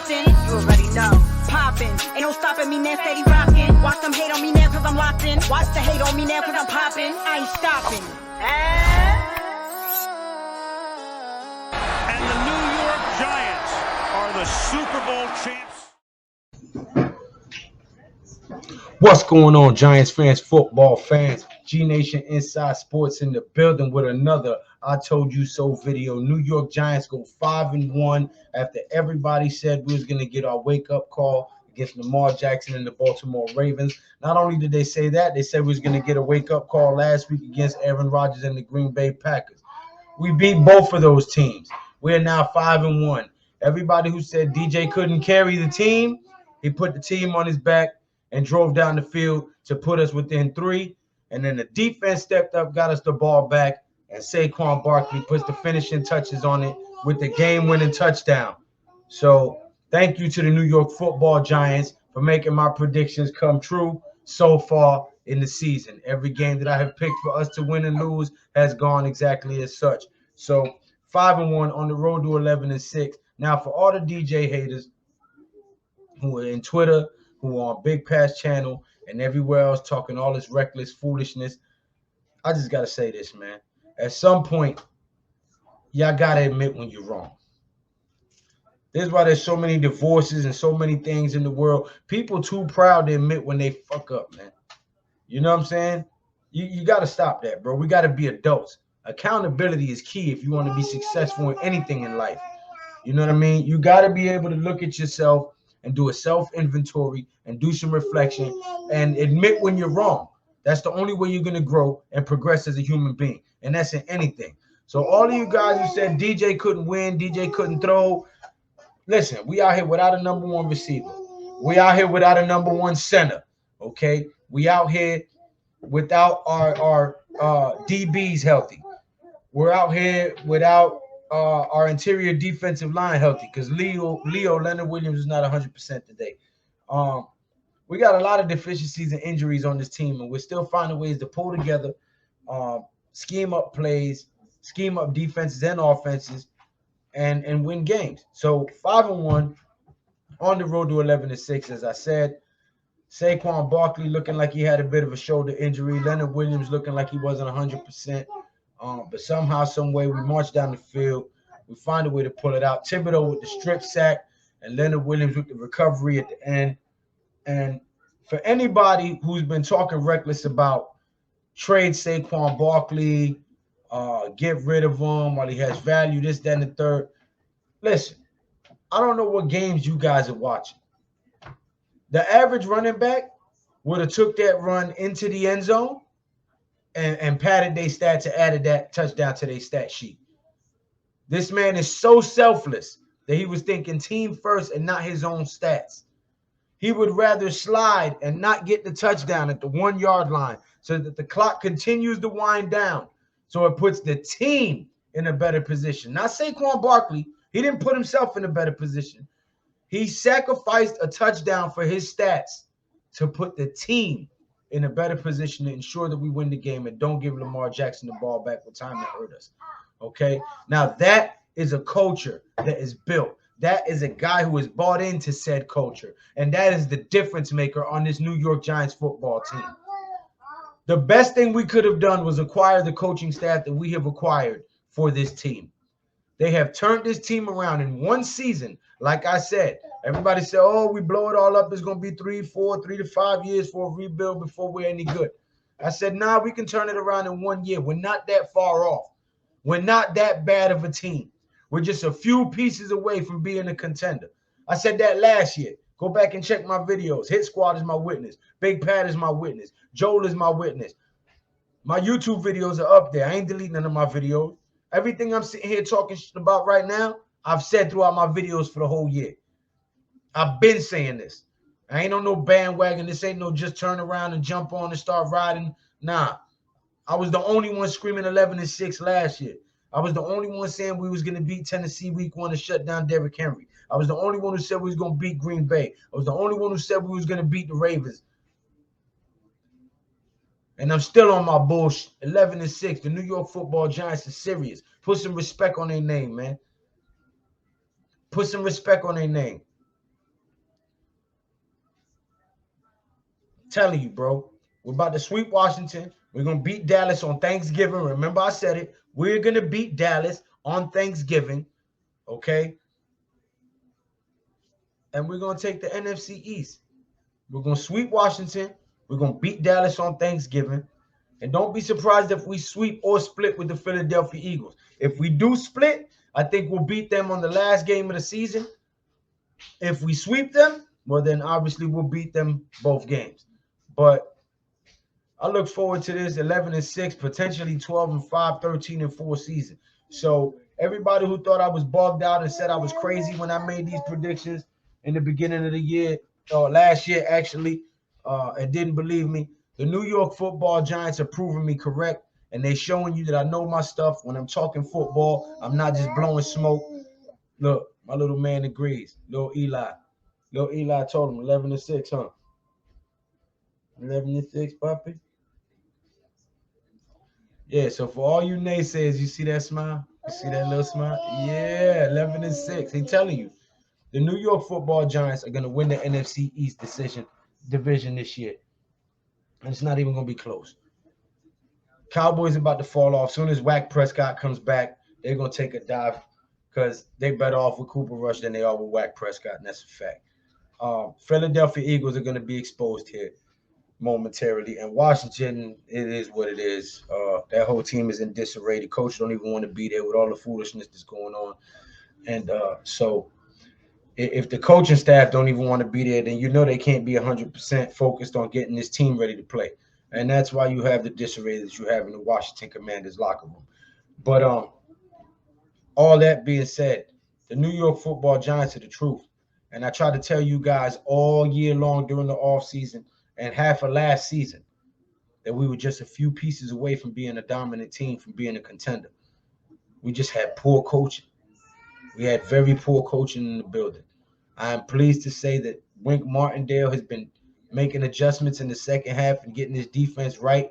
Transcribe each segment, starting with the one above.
acting. You already know. Poppin'. Ain't no stopping me now, steady rockin'. Watch them hate on me now cause I'm locked in. Watch the hate on me now cause I'm poppin'. I ain't stopping. And the New York Giants are the Super Bowl champs. What's going on, Giants fans, football fans? GNATION Inside Sports in the building with another I Told You So video. New York Giants go 5-1 after everybody said we was going to get our wake-up call against Lamar Jackson and the Baltimore Ravens. Not only did they say that, they said we was going to get a wake-up call last week against Aaron Rodgers and the Green Bay Packers. We beat both of those teams. We're now 5-1. Everybody who said DJ couldn't carry the team, he put the team on his back and drove down the field to put us within 3. And then the defense stepped up, got us the ball back, and Saquon Barkley puts the finishing touches on it with the game-winning touchdown. So thank you to the New York Football Giants for making my predictions come true so far in the season. Every game that I have picked for us to win and lose has gone exactly as such. So 5-1 on the road to 11-6. Now, for all the DJ haters who are in Twitter, who are on Big Pass channel and everywhere else talking all this reckless foolishness, I just got to say this, man. At some point, y'all got to admit when you're wrong. This is why there's so many divorces and so many things in the world. People too proud to admit when they fuck up, man. You know what I'm saying? You got to stop that, bro. We got to be adults. Accountability is key if you want to be successful in anything in life. You know what I mean? You got to be able to look at yourself and do a self-inventory and do some reflection and admit when you're wrong. That's the only way you're going to grow and progress as a human being, and that's in anything. So all of you guys who said DJ couldn't win, DJ couldn't throw, listen, we out here without a number 1 receiver. We out here without a number 1 center, okay? We out here without our DBs healthy. We're out here without our interior defensive line healthy because Leonard Williams is not 100% today. We got a lot of deficiencies and injuries on this team, and we're still finding ways to pull together, scheme up plays, scheme up defenses and offenses, and win games. So 5-1 on the road to 11-6, as I said. Saquon Barkley looking like he had a bit of a shoulder injury. Leonard Williams looking like he wasn't 100%. But somehow, some way, we march down the field. We find a way to pull it out. Thibodeau with the strip sack and Leonard Williams with the recovery at the end. And for anybody who's been talking reckless about trade Saquon Barkley, get rid of him while he has value, this, that, and the third, listen, I don't know what games you guys are watching. The average running back would have took that run into the end zone and padded their stats and added that touchdown to their stat sheet. This man is so selfless that he was thinking team first and not his own stats. He would rather slide and not get the touchdown at the 1-yard line so that the clock continues to wind down, so it puts the team in a better position. Not Saquon Barkley. He didn't put himself in a better position. He sacrificed a touchdown for his stats to put the team in a better position to ensure that we win the game and don't give Lamar Jackson the ball back with time to hurt us. Okay? Now, that is a culture that is built. That is a guy who is bought into said culture. And that is the difference maker on this New York Giants football team. The best thing we could have done was acquire the coaching staff that we have acquired for this team. They have turned this team around in one season. Like I said, everybody said, oh, we blow it all up. It's going to be 3 to 5 years for a rebuild before we're any good. I said, nah, we can turn it around in 1 year. We're not that far off. We're not that bad of a team. We're just a few pieces away from being a contender. I said that last year. Go back and check my videos. Hit Squad is my witness. Big Pat is my witness. Joel is my witness. My YouTube videos are up there. I ain't deleting none of my videos. Everything I'm sitting here talking about right now, I've said throughout my videos for the whole year. I've been saying this. I ain't on no bandwagon. This ain't no just turn around and jump on and start riding. Nah. I was the only one screaming 11-6 last year. I was the only one saying we was going to beat Tennessee week 1 and shut down Derrick Henry. I was the only one who said we was going to beat Green Bay. I was the only one who said we was going to beat the Ravens. And I'm still on my bullshit. 11-6. The New York Football Giants are serious. Put some respect on their name, man. Put some respect on their name. Telling you, bro. We're about to sweep Washington. We're going to beat Dallas on Thanksgiving. Remember I said it. We're going to beat Dallas on Thanksgiving, okay? And we're going to take the NFC East. We're going to sweep Washington. We're going to beat Dallas on Thanksgiving. And don't be surprised if we sweep or split with the Philadelphia Eagles. If we do split, I think we'll beat them on the last game of the season. If we sweep them, well, then obviously we'll beat them both games. But I look forward to this 11-6, potentially 12-5, 13-4 season. So everybody who thought I was bugged out and said I was crazy when I made these predictions in the beginning of the year, or last year actually, and didn't believe me, the New York Football Giants are proving me correct, and they're showing you that I know my stuff. When I'm talking football, I'm not just blowing smoke. Look, my little man agrees. Little Eli. Little Eli told him 11-6, huh? 11-6, puppy. Yeah, so for all you naysayers, you see that smile? You see that little smile? Yeah, 11-6. He's telling you. The New York Football Giants are going to win the NFC East division this year. And it's not even going to be close. Cowboys about to fall off. As soon as Dak Prescott comes back, they're going to take a dive because they're better off with Cooper Rush than they are with Dak Prescott, and that's a fact. Philadelphia Eagles are going to be exposed here momentarily. And Washington, it is what it is. That whole team is in disarray. The coach don't even want to be there with all the foolishness that's going on. And so if the coaching staff don't even want to be there, then you know they can't be 100% focused on getting this team ready to play. And that's why you have the disarray that you have in the Washington Commanders locker room. But all that being said, the New York Football Giants are the truth. And I tried to tell you guys all year long during the offseason and half of last season that we were just a few pieces away from being a dominant team, from being a contender. We just had poor coaching. We had very poor coaching in the building. I am pleased to say that Wink Martindale has been making adjustments in the second half and getting his defense right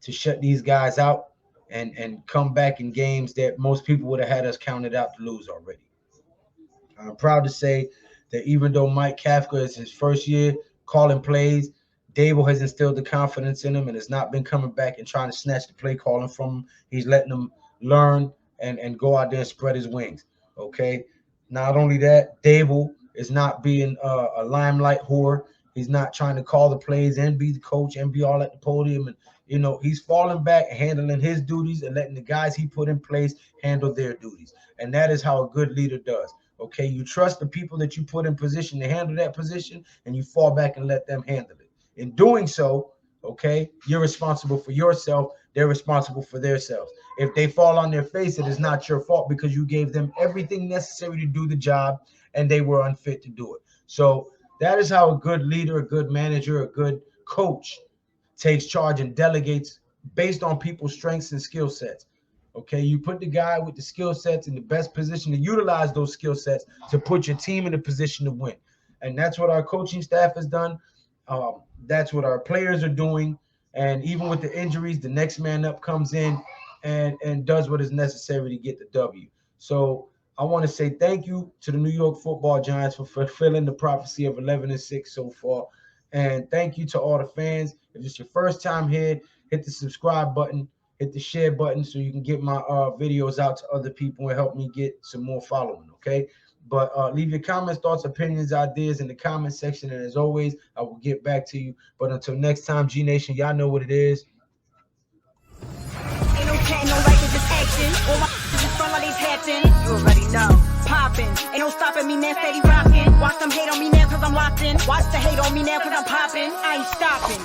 to shut these guys out and come back in games that most people would have had us counted out to lose already. I'm proud to say that even though Mike Kafka is his first year calling plays, Dable has instilled the confidence in him and has not been coming back and trying to snatch the play calling from him. He's letting him learn and go out there and spread his wings, okay? Not only that, Dable is not being a limelight whore. He's not trying to call the plays and be the coach and be all at the podium. And, you know, he's falling back and handling his duties and letting the guys he put in place handle their duties. And that is how a good leader does. Okay, you trust the people that you put in position to handle that position, and you fall back and let them handle it. In doing so, okay, you're responsible for yourself. They're responsible for themselves. If they fall on their face, it is not your fault because you gave them everything necessary to do the job, and they were unfit to do it. So that is how a good leader, a good manager, a good coach takes charge and delegates based on people's strengths and skill sets. Okay, you put the guy with the skill sets in the best position to utilize those skill sets to put your team in a position to win. And that's what our coaching staff has done. That's what our players are doing. And even with the injuries, the next man up comes in and does what is necessary to get the W. So I want to say thank you to the New York Football Giants for fulfilling the prophecy of 11-6 so far. And thank you to all the fans. If it's your first time here, hit the subscribe button. Hit the share button so you can get my videos out to other people and help me get some more following, okay? But leave your comments, thoughts, opinions, ideas in the comment section. And as always, I will get back to you. But until next time, G Nation, y'all know what it is. Ain't no chat, no like, it's just action. All my just front like these hats. You already know. Poppin'. Ain't no stopping me now, steady rockin'. Watch them hate on me now cause I'm locked in. Watch the hate on me now cause I'm poppin'. I ain't stopping.